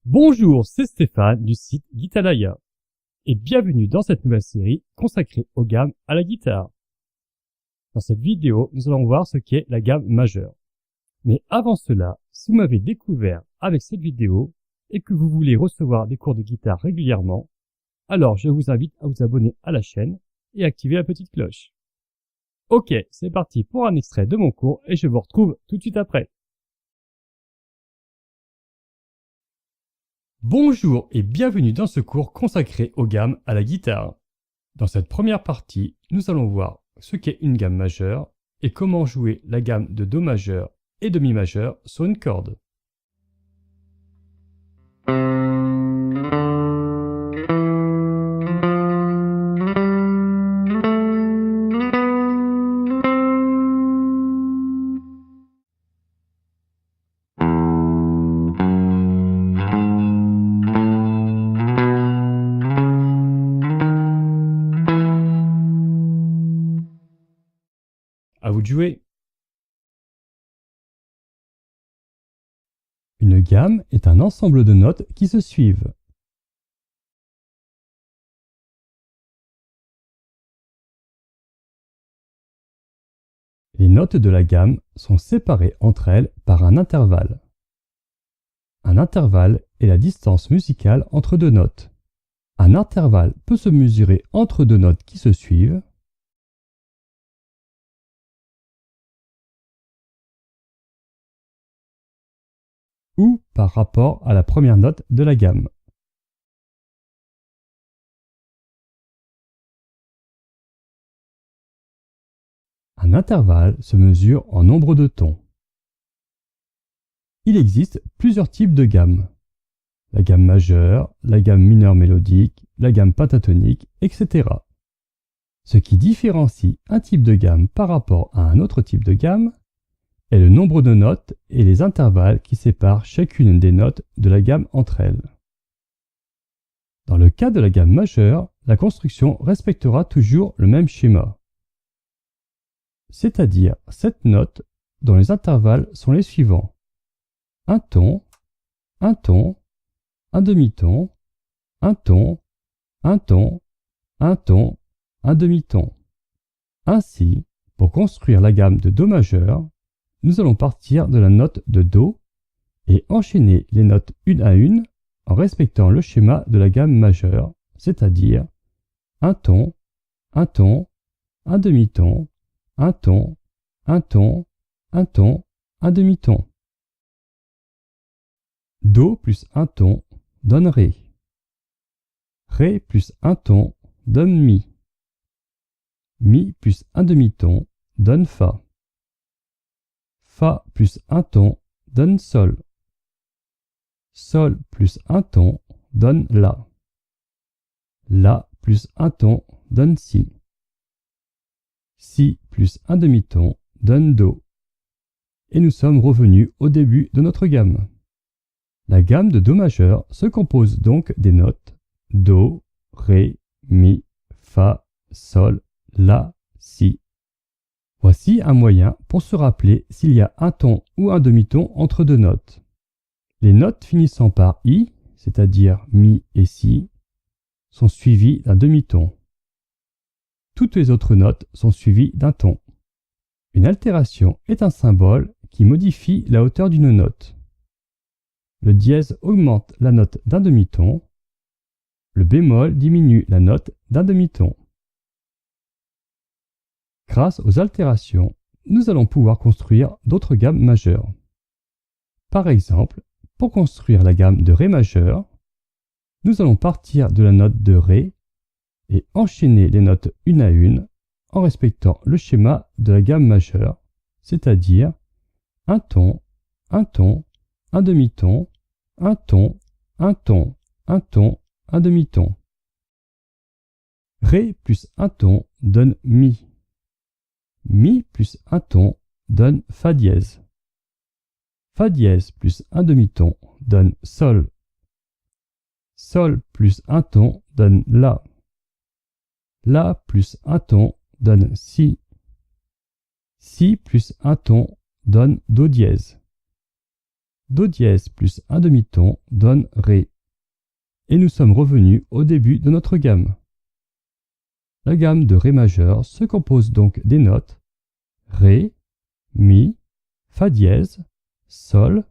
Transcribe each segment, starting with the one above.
Bonjour, c'est Stéphane du site Guitalaya et bienvenue dans cette nouvelle série consacrée aux gammes à la guitare. Dans cette vidéo, nous allons voir ce qu'est la gamme majeure. Mais avant cela, si vous m'avez découvert avec cette vidéo et que vous voulez recevoir des cours de guitare régulièrement, alors je vous invite à vous abonner à la chaîne et activer la petite cloche. Ok, c'est parti pour un extrait de mon cours et je vous retrouve tout de suite après. Bonjour et bienvenue dans ce cours consacré aux gammes à la guitare. Dans cette première partie, nous allons voir ce qu'est une gamme majeure et comment jouer la gamme de Do majeur et de Mi majeur sur une corde. À vous de jouer. Une gamme est un ensemble de notes qui se suivent. Les notes de la gamme sont séparées entre elles par un intervalle. Un intervalle est la distance musicale entre deux notes. Un intervalle peut se mesurer entre deux notes qui se suivent, ou par rapport à la première note de la gamme. Un intervalle se mesure en nombre de tons. Il existe plusieurs types de gammes. La gamme majeure, la gamme mineure mélodique, la gamme pentatonique, etc. Ce qui différencie un type de gamme par rapport à un autre type de gamme est le nombre de notes et les intervalles qui séparent chacune des notes de la gamme entre elles. Dans le cas de la gamme majeure, la construction respectera toujours le même schéma, c'est-à-dire 7 notes dont les intervalles sont les suivants: un ton, un ton, un demi-ton, un ton, un ton, un ton, un demi-ton. Ainsi, pour construire la gamme de Do majeur, nous allons partir de la note de Do et enchaîner les notes une à une en respectant le schéma de la gamme majeure, c'est-à-dire un ton, un ton, un demi-ton, un ton, un ton, un ton, un demi-ton. Do plus un ton donne Ré. Ré plus un ton donne Mi. Mi plus un demi-ton donne Fa. Fa plus un ton donne Sol. Sol plus un ton donne La. La plus un ton donne Si. Si plus un demi-ton donne Do. Et nous sommes revenus au début de notre gamme. La gamme de Do majeur se compose donc des notes Do, Ré, Mi, Fa, Sol, La, Si. Voici un moyen pour se rappeler s'il y a un ton ou un demi-ton entre deux notes. Les notes finissant par I, c'est-à-dire Mi et Si, sont suivies d'un demi-ton. Toutes les autres notes sont suivies d'un ton. Une altération est un symbole qui modifie la hauteur d'une note. Le dièse augmente la note d'un demi-ton. Le bémol diminue la note d'un demi-ton. Grâce aux altérations, nous allons pouvoir construire d'autres gammes majeures. Par exemple, pour construire la gamme de Ré majeur, nous allons partir de la note de Ré et enchaîner les notes une à une en respectant le schéma de la gamme majeure, c'est-à-dire un ton, un ton, un demi-ton, un ton, un ton, un ton, un demi-ton. Ré plus un ton donne Mi. Mi plus un ton donne Fa dièse. Fa dièse plus un demi-ton donne Sol. Sol plus un ton donne La. La plus un ton donne Si. Si plus un ton donne Do dièse. Do dièse plus un demi-ton donne Ré. Et nous sommes revenus au début de notre gamme. La gamme de Ré majeur se compose donc des notes Ré, Mi, Fa dièse, Sol,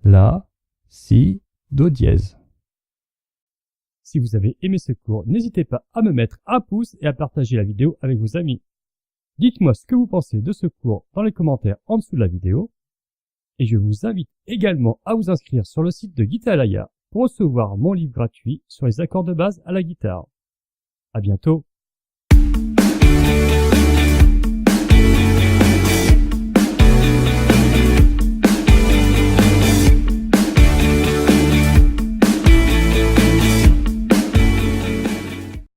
La, Si, Do dièse. Si vous avez aimé ce cours, n'hésitez pas à me mettre un pouce et à partager la vidéo avec vos amis. Dites-moi ce que vous pensez de ce cours dans les commentaires en dessous de la vidéo. Et je vous invite également à vous inscrire sur le site de Guitalaya pour recevoir mon livre gratuit sur les accords de base à la guitare. À bientôt!